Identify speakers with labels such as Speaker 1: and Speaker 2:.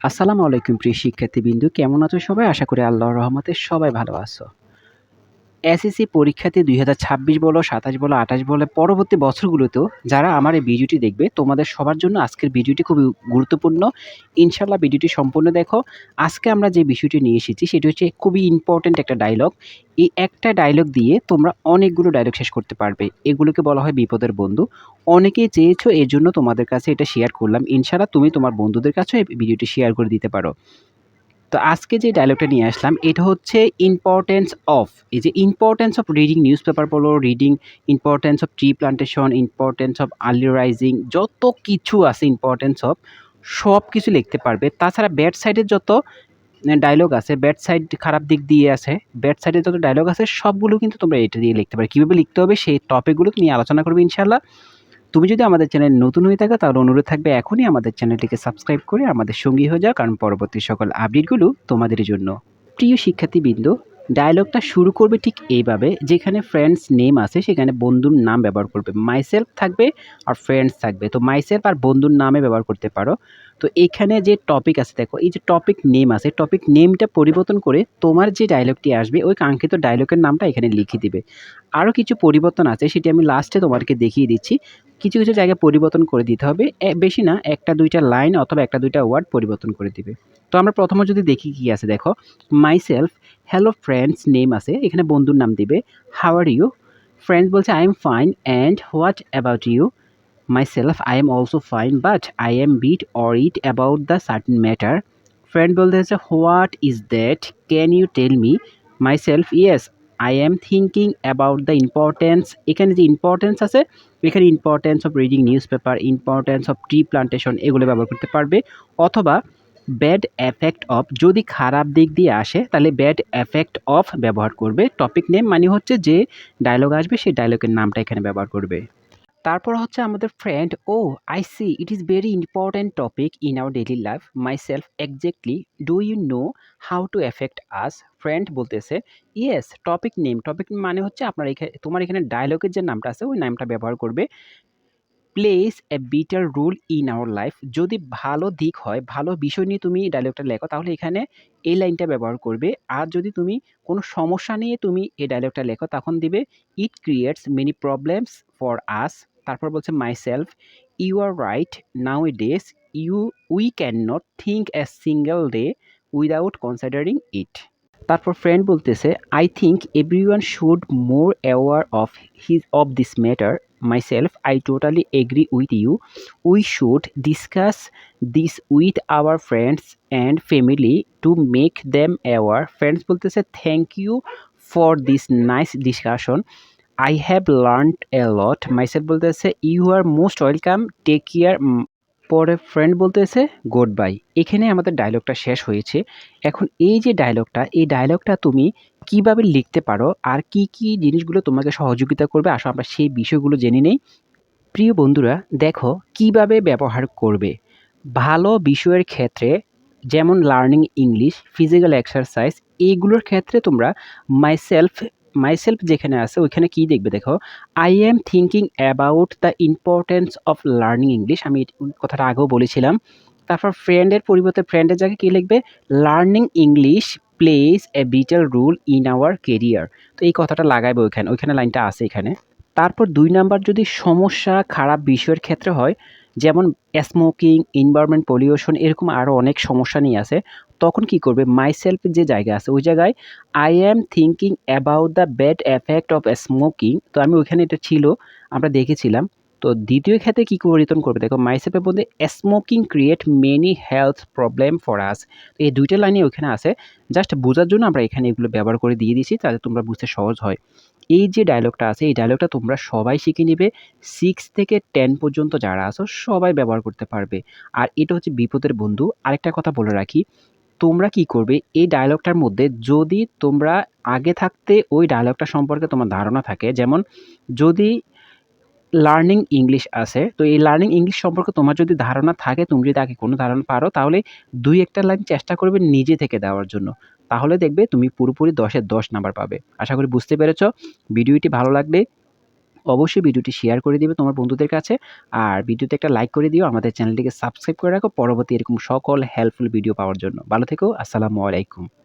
Speaker 1: আসসালামু আলাইকুম প্রিয় শিক্ষার্থীবৃন্দ। কেমন আছো সবাই? আশা করি আল্লাহর রহমতে সবাই ভালো আছো। এসএসসি পরীক্ষাতে ২০২৬ বলো, ২৭ বলো, ২৮ বলো পরবর্তী বছরগুলোতেও যারা আমার এই ভিডিওটি দেখবে তোমাদের সবার জন্য আজকের ভিডিওটি খুবই গুরুত্বপূর্ণ। ইনশাআল্লাহ ভিডিওটি সম্পূর্ণ দেখো। আজকে আমরা যে বিষয়টি নিয়ে এসেছি সেটি হচ্ছে খুবই ইম্পোর্টেন্ট একটা ডায়লগ। এই একটা ডায়লগ দিয়ে তোমরা অনেকগুলো ডায়লগ শেষ করতে পারবে। এগুলোকে বলা হয় বিপদের বন্ধু। অনেকেই চেয়েছো এজন্য তোমাদের কাছে এটা শেয়ার করলাম। ইনশাআল্লাহ তুমি তোমার বন্ধুদের কাছেও এই ভিডিওটি শেয়ার করে দিতে পারো। তো আজকে যে ডায়লগটা নিয়ে আসলাম এটা হচ্ছে ইম্পর্টেন্স অফ এই যে importance of reading newspaper বলো, reading importance of tree plantation, importance of early rising, যত কিছু আছে ইম্পর্টেন্স অফ সব কিছু লিখতে পারবে। তাছাড়া ব্যাড সাইডের যত ডায়লগ আছে, ব্যাড সাইড খারাপ দিক দিয়ে আছে, ব্যাড সাইডের যত ডায়লগ আছে সবগুলো কিন্তু তোমরা এটা দিয়ে লিখতে পারবে। কীভাবে লিখতে হবে সেই টপিকগুলো নিয়ে আলোচনা করবে ইনশাআল্লাহ। তুমি যদি আমাদের চ্যানেল নতুন হয়ে থাকো তাহলে অনুরোধ থাকবে এখনই আমাদের চ্যানেলটিকে সাবস্ক্রাইব করে আমাদের সঙ্গী হয়ে যাও, কারণ পরবর্তী সকল আপডেটগুলো তোমাদের জন্য। প্রিয় শিক্ষার্থীবৃন্দ, ডায়লগটা শুরু করবে ঠিক এইভাবে, যেখানে ফ্রেন্ডস নেম আছে সেখানে বন্ধুর নাম ব্যবহার করবে। মাইসেলফ থাকবে আর ফ্রেন্ডস থাকবে, তো মাইসেলফ আর বন্ধুর নামে ব্যবহার করতে পারো। তো এখানে যে টপিক আছে দেখো, এই যে টপিক নেম আছে, টপিক নেমটা পরিবর্তন করে তোমার যে ডায়লগটি আসবে ওই কাঙ্ক্ষিত ডায়লগের নামটা এখানে লিখে দিবে। আরও কিছু পরিবর্তন আছে সেটি আমি লাস্টে তোমাদেরকে দেখিয়ে দিচ্ছি। কিছু কিছু জায়গায় পরিবর্তন করে দিতে হবে, বেশি না, একটা দুইটা লাইন অথবা একটা দুইটা ওয়ার্ড পরিবর্তন করে দিবে। তো আমরা প্রথমে যদি দেখি কি আছে দেখো, মাইসেলফ, হ্যালো ফ্রেন্ডস নেম আছে, এখানে বন্ধুর নাম দিবে। How are you? ফ্রেন্ডস বলছে I am fine, and what about you? Myself, I am also fine, but I am bit worried about the certain matter. Friend বলতেছে what is that, can you tell me? Myself, yes I am thinking about the importance, এখানে যে importance আছে এখানে importance of reading newspaper, importance of tree plantation এগুলো ব্যবহার করতে পারবে। অথবা ব্যাড এফেক্ট অফ, যদি খারাপ দিক দিয়ে আসে তাহলে ব্যাড এফেক্ট অফ ব্যবহার করবে। টপিক নেম মানে হচ্ছে যে ডায়লগ আসবে সেই ডায়লগের নামটা এখানে ব্যবহার করবে। তারপর হচ্ছে আমাদের friend, oh I see it is very important topic in our daily life. Myself, exactly, do you know how to affect us? Friend বলতেছে ইয়েস, টপিক নেম, টপিক মানে হচ্ছে আপনার এখানে তোমার এখানে ডায়লগের যে নামটা আছে ওই নামটা ব্যবহার করবে। Plays a better role in our life, যদি ভালো দিক হয়, ভালো বিষয় নিয়ে তুমি ডায়লগটা লেখো তাহলে এখানে এই লাইনটা ব্যবহার করবে। আর যদি তুমি কোনো সমস্যা নিয়ে তুমি এই ডায়লগটা লেখো তখন দিবে it creates many problems for us. তারপর বলছে myself, you are right, nowadays we cannot think a single day without considering it. তারপর ফ্রেন্ড বলতেছে I think everyone should more aware of this matter. Myself, I totally agree with you, we should discuss this with our friends and family to make them aware. Friends বলতেছে thank you for this nice discussion, I have learned a lot. Myself বলতেছে you are most welcome, take care. পরে friend বলতেছে good bye. এখানে আমাদের ডায়লগটা শেষ হয়েছে। এখন এই যে ডায়লগটা, এই ডায়লগটা তুমি কিভাবে লিখতে পারো আর কি কি জিনিসগুলো তোমাকে সহযোগিতা করবে, আসো আমরা সেই বিষয়গুলো জেনে নেই। প্রিয় বন্ধুরা, দেখো কিভাবে ব্যবহার করবে। ভালো বিষয়ের ক্ষেত্রে যেমন লার্নিং ইংলিশ, ফিজিক্যাল এক্সারসাইজ, এইগুলোর ক্ষেত্রে তোমরা মাইসেলফ মাইসেলফ যেখানে আছে ওইখানে কি দেখবে দেখো, I am thinking about the importance of learning English, আমি কথাটা আগেও বলেছিলাম। তারপর ফ্রেন্ডের পরিবর্তে ফ্রেন্ডের জায়গায় কী লিখবে, learning English plays a vital role in our career. তো এই কথাটা লাগাইবে ওইখানে, ওইখানে লাইনটা আছে এখানে। তারপর ২ নাম্বার যদি সমস্যা খারাপ বিষয়ের ক্ষেত্রে হয়, যেমন স্মোকিং, এনভায়রনমেন্ট পলিউশন, এরকম আরও অনেক সমস্যা নিয়ে আসে, তখন কি করবে, মাইসেলফ যে জায়গা আছে ওই জায়গায় I am thinking about the bad effect of smoking, তো আমি ওইখানে এটা ছিল, আমরা দেখেছিলাম। তো দ্বিতীয় ক্ষেত্রে কী পরিবর্তন করবে দেখো, মাইসেলফের মধ্যে smoking create many health problem for us. তো এই ২টা লাইনই ওইখানে আছে, জাস্ট বোঝার জন্য আমরা এখানে এগুলো ব্যবহার করে দিয়ে দিয়েছি তাতে তোমরা বুঝতে সহজ হয়। এই যে ডায়লগটা আছে এই ডায়লগটা তোমরা সবাই শিখে নিবে। 6 থেকে 10 পর্যন্ত যারা আছো সবাই ব্যবহার করতে পারবে। আর এটা হচ্ছে বিপদের বন্ধু। আরেকটা কথা বলে রাখি, তোমরা কি করবে এই ডায়লগটার মধ্যে যদি তোমরা আগে থাকতে ওই ডায়লগটা সম্পর্কে তোমার ধারণা থাকে, যেমন যদি লার্নিং ইংলিশ আছে, তো এই লার্নিং ইংলিশ সম্পর্কে তোমার যদি ধারণা থাকে, তুমি যদি আগে কোনো ধারণা পারো তাহলে ২-১ টা লাইন চেষ্টা করবে নিজে থেকে দেওয়ার জন্য। তাহলে দেখবে তুমি পুরোপুরি ১০ এ ১০ নাম্বার পাবে। আশা করি বুঝতে পেরেছ। ভিডিওটি ভালো লাগলে অবশ্যই ভিডিওটি শেয়ার করে দিবে তোমার বন্ধুদের কাছে। আর ভিডিওতে একটা লাইক করে দিও। আমাদের চ্যানেলটিকে সাবস্ক্রাইব করে রাখো পরবর্তী এরকম সকল হেল্পফুল ভিডিও পাওয়ার জন্য। ভালো থেকো। আসসালামু আলাইকুম।